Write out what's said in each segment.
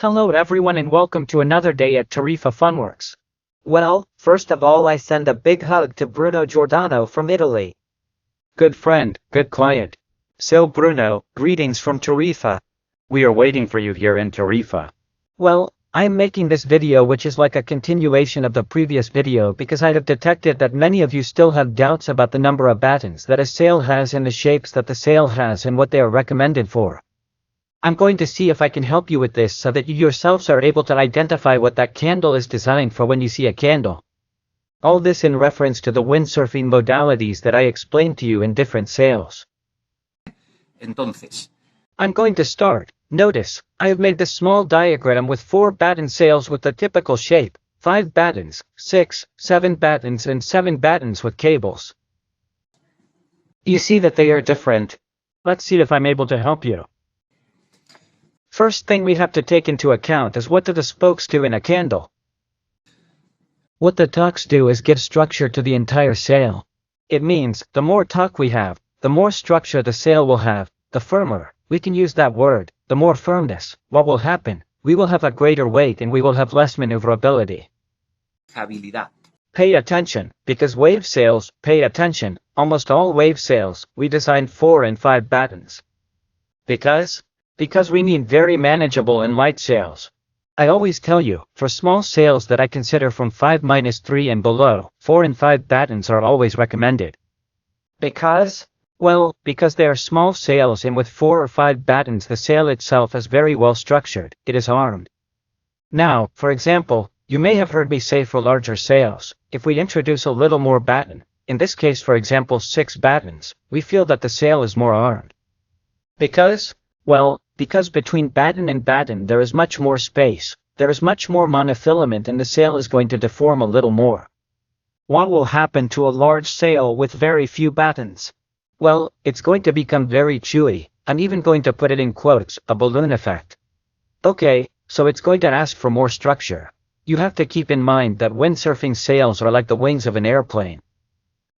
Hello everyone and welcome to another day at Tarifa Funworks. Well, first of all I send a big hug to Bruno Giordano from Italy. Good friend, good client. So Bruno, greetings from Tarifa. We are waiting for you here in Tarifa. Well, I am making this video which is like a continuation of the previous video because I have detected that many of you still have doubts about the number of battens that a sail has and the shapes that the sail has and what they are recommended for. I'm going to see if I can help you with this so that you yourselves are able to identify what that candle is designed for when you see a candle. All this in reference to the windsurfing modalities that I explained to you in different sails. Entonces, I'm going to start. Notice, I have made this small diagram with 4 batten sails with the typical shape, 5 battens, 6, 7 battens and 7 battens with cables. You see that they are different. Let's see if I'm able to help you. First thing we have to take into account is what do the spokes do in a candle. What the tucks do is give structure to the entire sail. It means, the more tuck we have, the more structure the sail will have, the firmer, we can use that word, the more firmness. What will happen? We will have a greater weight and we will have less maneuverability. habilidad. Pay attention, because wave sails, pay attention, almost all wave sails, we designed 4 and 5 battens. Because we need very manageable and light sails. I always tell you, for small sails that I consider from 5-3 and below, 4 and 5 battens are always recommended. Because? Well, because they are small sails and with 4 or 5 battens the sail itself is very well structured, it is armed. Now, for example, you may have heard me say for larger sails, if we introduce a little more batten, in this case for example 6 battens, we feel that the sail is more armed. Because? Well, because between batten and batten there is much more space, there is much more monofilament and the sail is going to deform a little more. What will happen to a large sail with very few battens? Well, it's going to become very chewy. I'm even going to put it in quotes, a balloon effect. Okay, so it's going to ask for more structure. You have to keep in mind that windsurfing sails are like the wings of an airplane.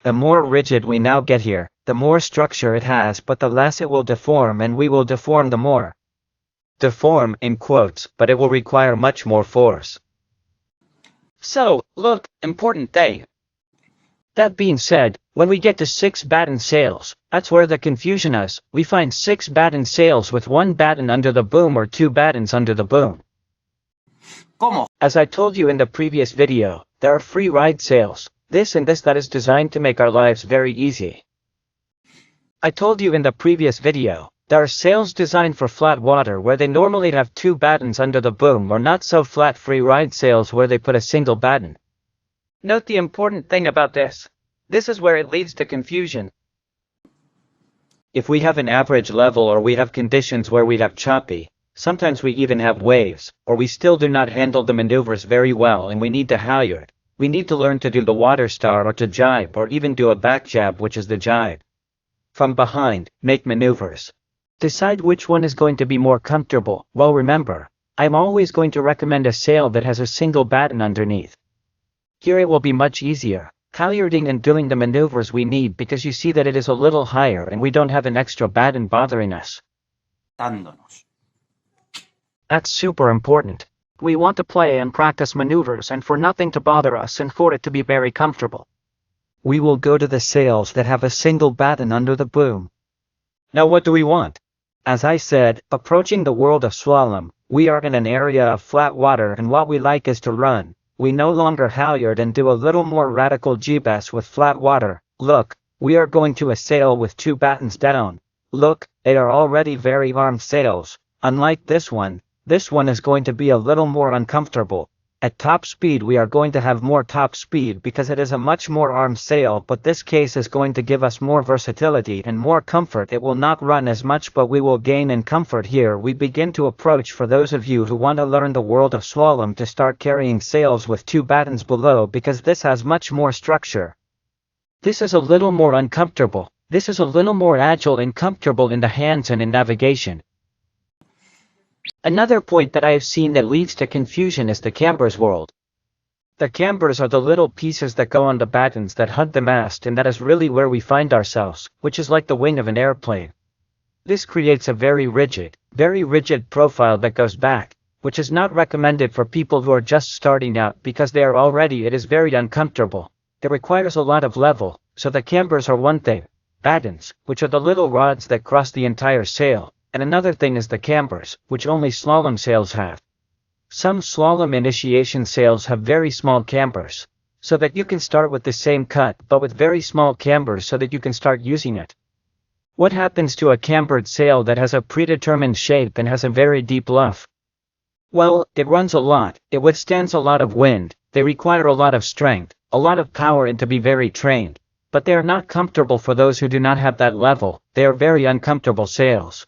The more rigid we now get here, the more structure it has, but the less it will deform and we will deform the more. Deform in quotes, but it will require much more force. So, look, important thing. That being said, when we get to 6 batten sails, that's where the confusion is. We find 6 batten sails with 1 batten under the boom or 2 battens under the boom. ¿Cómo? As I told you in the previous video, there are free ride sails, this and this that is designed to make our lives very easy. I told you in the previous video, there are sails designed for flat water where they normally have 2 battens under the boom or not so flat free ride sails where they put a single batten. Note the important thing about this. This is where it leads to confusion. If we have an average level or we have conditions where we have choppy, sometimes we even have waves, or we still do not handle the maneuvers very well and we need to halyard. We need to learn to do the water start or to jibe or even do a back jab, which is the jibe. From behind, make maneuvers. Decide which one is going to be more comfortable. Well, remember, I'm always going to recommend a sail that has a single batten underneath. Here it will be much easier, halyarding and doing the maneuvers we need because you see that it is a little higher and we don't have an extra batten bothering us. Dándonos. That's super important. We want to play and practice maneuvers and for nothing to bother us and for it to be very comfortable. We will go to the sails that have a single batten under the boom. Now what do we want? As I said, approaching the world of slalom, we are in an area of flat water and what we like is to run. We no longer halyard and do a little more radical jibes with flat water. Look, we are going to a sail with 2 battens down. Look, they are already very armed sails. Unlike this one is going to be a little more uncomfortable. At top speed we are going to have more top speed because it is a much more armed sail, but this case is going to give us more versatility and more comfort. It will not run as much but we will gain in comfort. Here we begin to approach for those of you who want to learn the world of slalom to start carrying sails with 2 battens below because this has much more structure. This is a little more uncomfortable. This is a little more agile and comfortable in the hands and in navigation. Another point that I have seen that leads to confusion is the cambers world. The cambers are the little pieces that go on the battens that hug the mast and that is really where we find ourselves, which is like the wing of an airplane. This creates a very rigid profile that goes back. which is not recommended for people who are just starting out because it is very uncomfortable. It requires a lot of level, so the cambers are one thing. Battens, which are the little rods that cross the entire sail, and another thing is the cambers, which only slalom sails have. Some slalom initiation sails have very small cambers, so that you can start with the same cut but with very small cambers so that you can start using it. What happens to a cambered sail that has a predetermined shape and has a very deep luff? Well, it runs a lot, it withstands a lot of wind, they require a lot of strength, a lot of power and to be very trained, but they are not comfortable for those who do not have that level, they are very uncomfortable sails.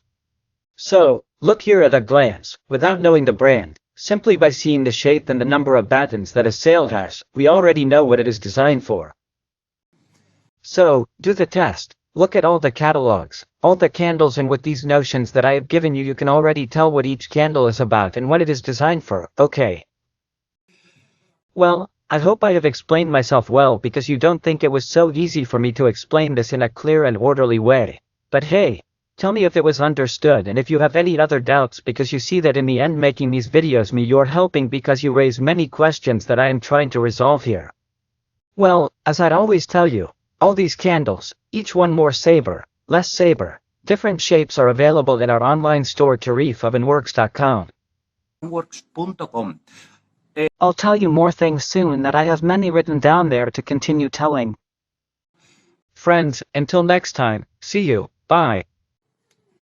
So, look here at a glance, without knowing the brand, simply by seeing the shape and the number of battens that a sail has, we already know what it is designed for. So, do the test. Look at all the catalogs, all the candles, and with these notions that I have given you, you can already tell what each candle is about and what it is designed for, okay? Well, I hope I have explained myself well because you don't think it was so easy for me to explain this in a clear and orderly way. But hey, tell me if it was understood and if you have any other doubts, because you see that in the end making these videos you're helping because you raise many questions that I am trying to resolve here. Well, as I'd always tell you, all these candles, each one more saber, less saber, different shapes are available in our online store tarifofandworks.com. Works.com. I'll tell you more things soon that I have many written down there to continue telling. Friends, until next time, see you, bye.